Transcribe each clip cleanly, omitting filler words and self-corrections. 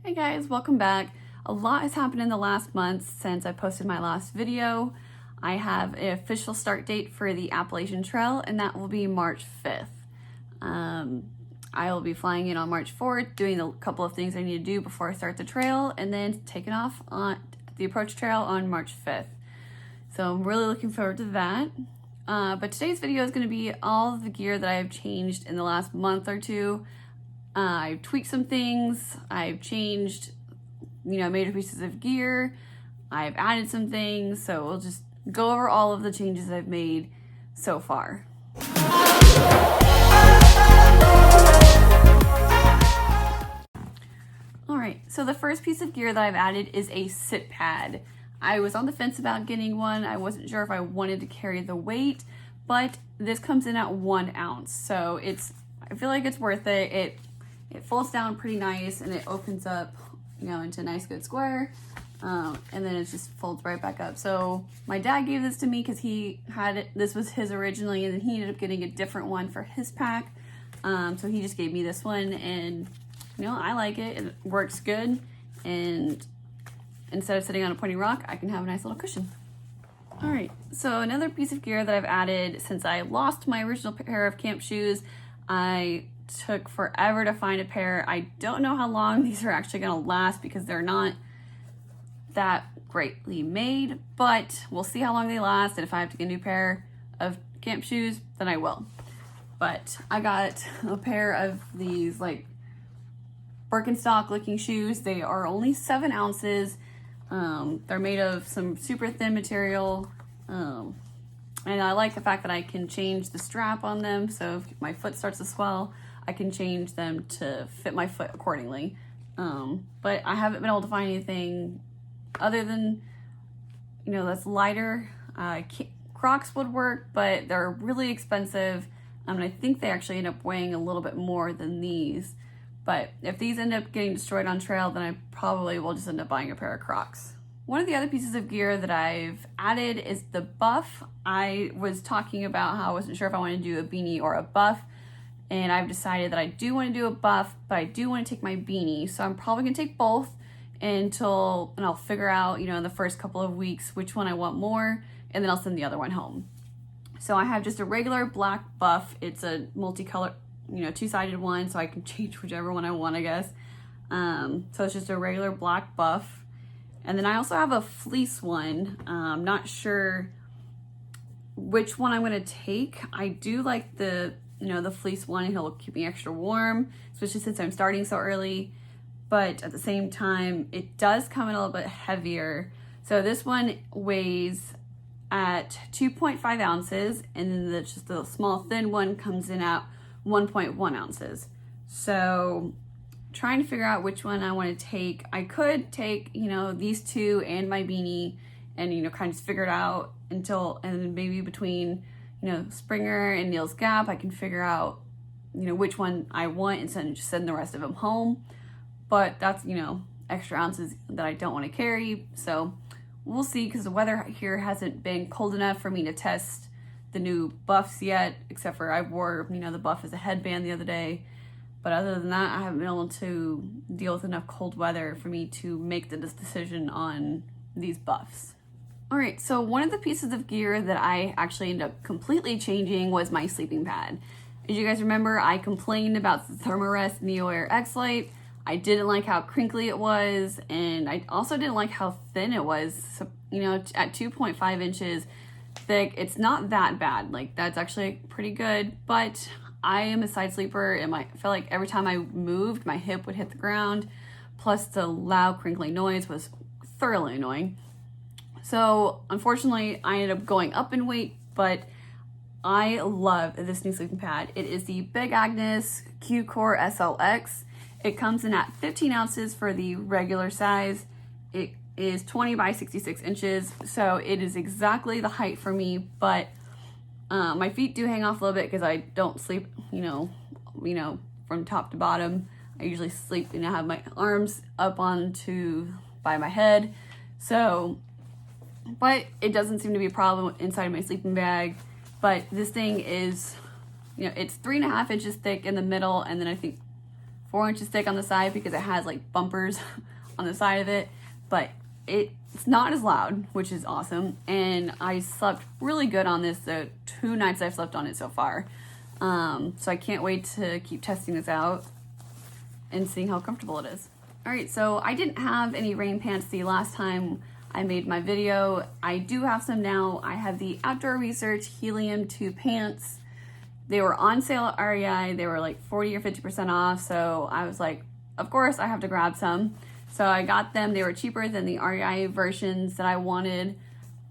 Hey guys, welcome back. A lot has happened in the last month since I posted my last video. I have an official start date for the Appalachian Trail, and that will be March 5th. I will be flying in on March 4th, doing a couple of things I need to do before I start the trail, and then taking off on the approach trail on March 5th. So I'm really looking forward to that. But today's video is going to be all of the gear that I've changed in the last month or two. I've tweaked some things, I've changed, major pieces of gear, I've added some things, so we'll just go over all of the changes I've made so far. Alright, so the first piece of gear that I've added is a sit pad. I was on the fence about getting one. I wasn't sure if I wanted to carry the weight, but this comes in at 1 ounce, so I feel like it's worth it. It folds down pretty nice and it opens up, into a nice good square. And then it just folds right back up. So my dad gave this to me because he had it, this was his originally, and then he ended up getting a different one for his pack. So he just gave me this one, and I like it. It works good, and instead of sitting on a pointy rock, I can have a nice little cushion. All right, so another piece of gear that I've added since I lost my original pair of camp shoes. I took forever to find a pair. I don't know how long these are actually gonna last because they're not that greatly made, but we'll see how long they last, and if I have to get a new pair of camp shoes, then I will. But I got a pair of these like Birkenstock looking shoes. They are only 7 ounces. They're made of some super thin material, and I like the fact that I can change the strap on them, so if my foot starts to swell, I can change them to fit my foot accordingly. But I haven't been able to find anything other than, that's lighter. Crocs would work, but they're really expensive. And I think they actually end up weighing a little bit more than these. But if these end up getting destroyed on trail, then I probably will just end up buying a pair of Crocs. One of the other pieces of gear that I've added is the buff. I was talking about how I wasn't sure if I wanted to do a beanie or a buff, and I've decided that I do want to do a buff, but I do want to take my beanie. So I'm probably gonna take both and I'll figure out, in the first couple of weeks, which one I want more, and then I'll send the other one home. So I have just a regular black buff. It's a multicolor, two-sided one, so I can change whichever one I want, I guess. So it's just a regular black buff. And then I also have a fleece one. I'm not sure which one I'm gonna take. I do like the fleece one, and it'll keep me extra warm, especially since I'm starting so early. But at the same time, it does come in a little bit heavier. So this one weighs at 2.5 ounces, and then just the small thin one comes in at 1.1 ounces. So trying to figure out which one I want to take. I could take, these two and my beanie and, kind of just figure it out and then maybe between, Springer and Neil's Gap, I can figure out, which one I want and just send the rest of them home. But that's, extra ounces that I don't want to carry. So we'll see, because the weather here hasn't been cold enough for me to test the new buffs yet, except for I wore, the buff as a headband the other day. But other than that, I haven't been able to deal with enough cold weather for me to make this decision on these buffs. All right, so one of the pieces of gear that I actually ended up completely changing was my sleeping pad. As you guys remember, I complained about the Thermarest NeoAir X-Lite. I didn't like how crinkly it was, and I also didn't like how thin it was. So, at 2.5 inches thick, it's not that bad. Like, that's actually pretty good, but I am a side sleeper, and I felt like every time I moved, my hip would hit the ground, plus the loud crinkling noise was thoroughly annoying. So unfortunately, I ended up going up in weight, but I love this new sleeping pad. It is the Big Agnes Q-Core SLX. It comes in at 15 ounces for the regular size. It is 20 by 66 inches, so it is exactly the height for me, but my feet do hang off a little bit because I don't sleep, from top to bottom. I usually sleep, I have my arms up by my head. So, but it doesn't seem to be a problem inside my sleeping bag. But this thing is, it's 3.5 inches thick in the middle, and then I think 4 inches thick on the side because it has like bumpers on the side of it, but it's not as loud, which is awesome. And I slept really good on this the 2 nights I've slept on it so far. So I can't wait to keep testing this out and seeing how comfortable it is. All right, so I didn't have any rain pants the last time I made my video. I do have some now. I have the Outdoor Research Helium 2 pants. They were on sale at REI. They were like 40 or 50% off. So I was like, of course I have to grab some. So I got them. They were cheaper than the REI versions that I wanted.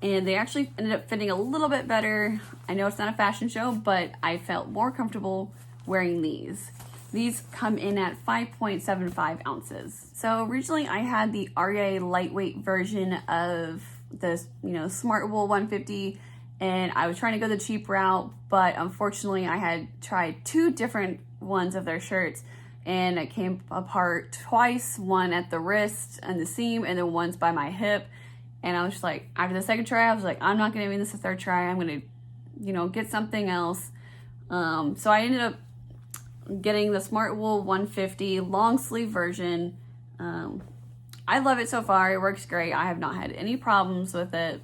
And they actually ended up fitting a little bit better. I know it's not a fashion show, but I felt more comfortable wearing these. These come in at 5.75 ounces. So originally I had the REI lightweight version of this, Smart Wool 150, and I was trying to go the cheap route, but unfortunately I had tried 2 different ones of their shirts and it came apart twice, one at the wrist and the seam, and then once by my hip. And I was just like, after the second try, I was like, I'm not gonna make this a third try. I'm gonna, get something else. So I ended up getting the Smart Wool 150 long sleeve version. I love it so far. It works great. I have not had any problems with it.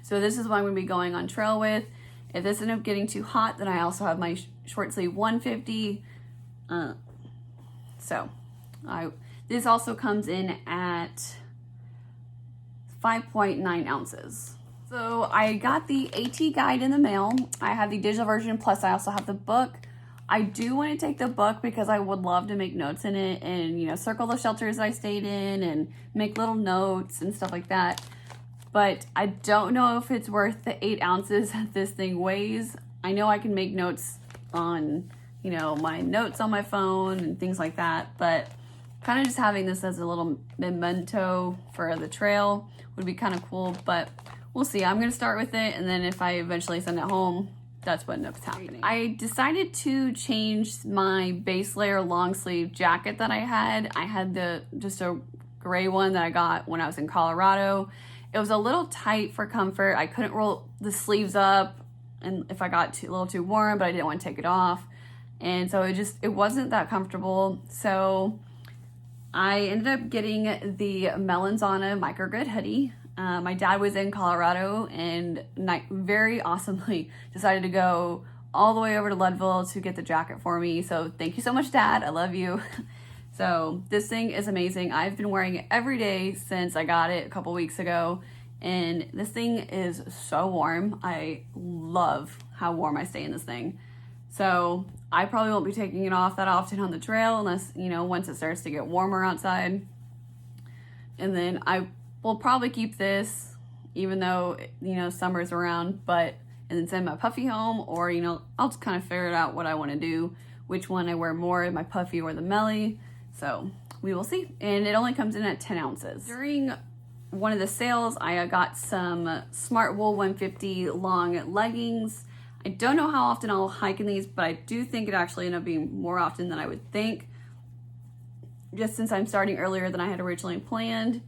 So this is what I'm gonna be going on trail with. If this ends up getting too hot, then I also have my short sleeve 150. This also comes in at 5.9 ounces. So I got the AT guide in the mail. I have the digital version, plus I also have the book. I do want to take the book because I would love to make notes in it and, circle the shelters I stayed in and make little notes and stuff like that. But I don't know if it's worth the 8 ounces that this thing weighs. I know I can make notes on, my notes on my phone and things like that, but kind of just having this as a little memento for the trail would be kind of cool, but we'll see. I'm going to start with it, and then if I eventually send it home, that's what ends up happening. I decided to change my base layer long sleeve jacket that I had. I had just a gray one that I got when I was in Colorado. It was a little tight for comfort. I couldn't roll the sleeves up, and if I got a little too warm, but I didn't want to take it off. And so it wasn't that comfortable. So I ended up getting the Melanzana microgrid hoodie. My dad was in Colorado and very awesomely decided to go all the way over to Leadville to get the jacket for me. So thank you so much, Dad. I love you. So this thing is amazing. I've been wearing it every day since I got it a couple weeks ago. And this thing is so warm. I love how warm I stay in this thing. So I probably won't be taking it off that often on the trail unless, once it starts to get warmer outside. And then I will probably keep this even though, summer's around, and then send my puffy home, or, I'll just kind of figure it out what I want to do, which one I wear more, my puffy or the melly. So we will see. And it only comes in at 10 ounces. During one of the sales, I got some Smart Wool 150 long leggings. I don't know how often I'll hike in these, but I do think it actually ended up being more often than I would think, just since I'm starting earlier than I had originally planned.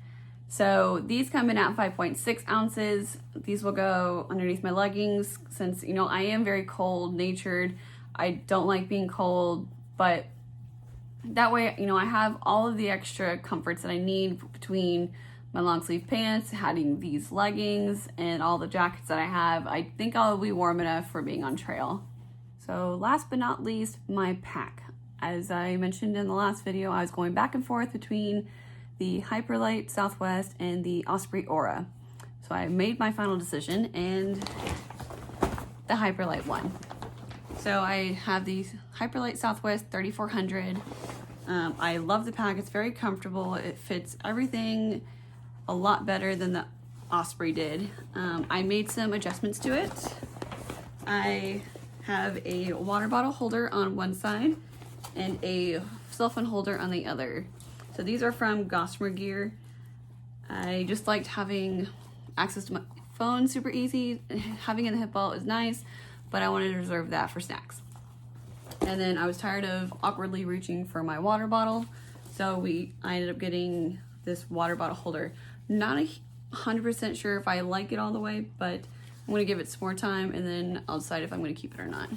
So these come in at 5.6 ounces. These will go underneath my leggings since, I am very cold natured. I don't like being cold, but that way, I have all of the extra comforts that I need between my long sleeve pants, having these leggings, and all the jackets that I have. I think I'll be warm enough for being on trail. So last but not least, my pack. As I mentioned in the last video, I was going back and forth between the Hyperlight Southwest and the Osprey Aura. So I made my final decision, and the Hyperlight won. So I have the Hyperlight Southwest 3400. I love the pack. It's very comfortable. It fits everything a lot better than the Osprey did. I made some adjustments to it. I have a water bottle holder on one side and a cell phone holder on the other. So these are from Gossamer Gear. I just liked having access to my phone super easy. Having it in the hip belt is nice, but I wanted to reserve that for snacks. And then I was tired of awkwardly reaching for my water bottle, so I ended up getting this water bottle holder. Not 100% sure if I like it all the way, but I'm gonna give it some more time and then I'll decide if I'm gonna keep it or not.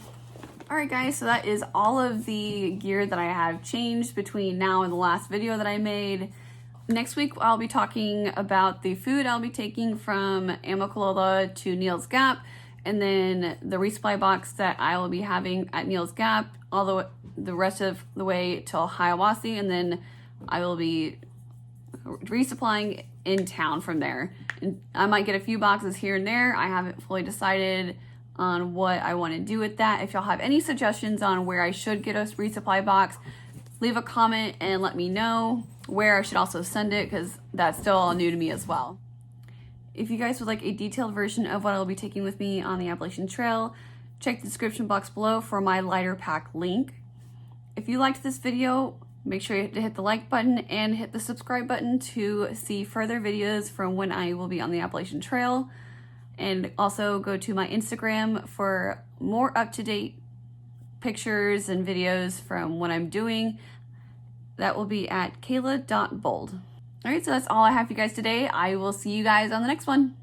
Alright guys, so that is all of the gear that I have changed between now and the last video that I made. Next week I'll be talking about the food I'll be taking from Amicalola to Neil's Gap, and then the resupply box that I will be having at Neil's Gap all the rest of the way till Hiawassee, and then I will be resupplying in town from there. And I might get a few boxes here and there. I haven't fully decided on what I want to do with that. If y'all have any suggestions on where I should get a resupply box, leave a comment and let me know where I should also send it, because that's still all new to me as well. If you guys would like a detailed version of what I'll be taking with me on the Appalachian Trail, check the description box below for my lighter pack link. If you liked this video, make sure you hit the like button and hit the subscribe button to see further videos from when I will be on the Appalachian Trail. And also go to my Instagram for more up-to-date pictures and videos from what I'm doing. That will be at kayla.bold. All right, so that's all I have for you guys today. I will see you guys on the next one.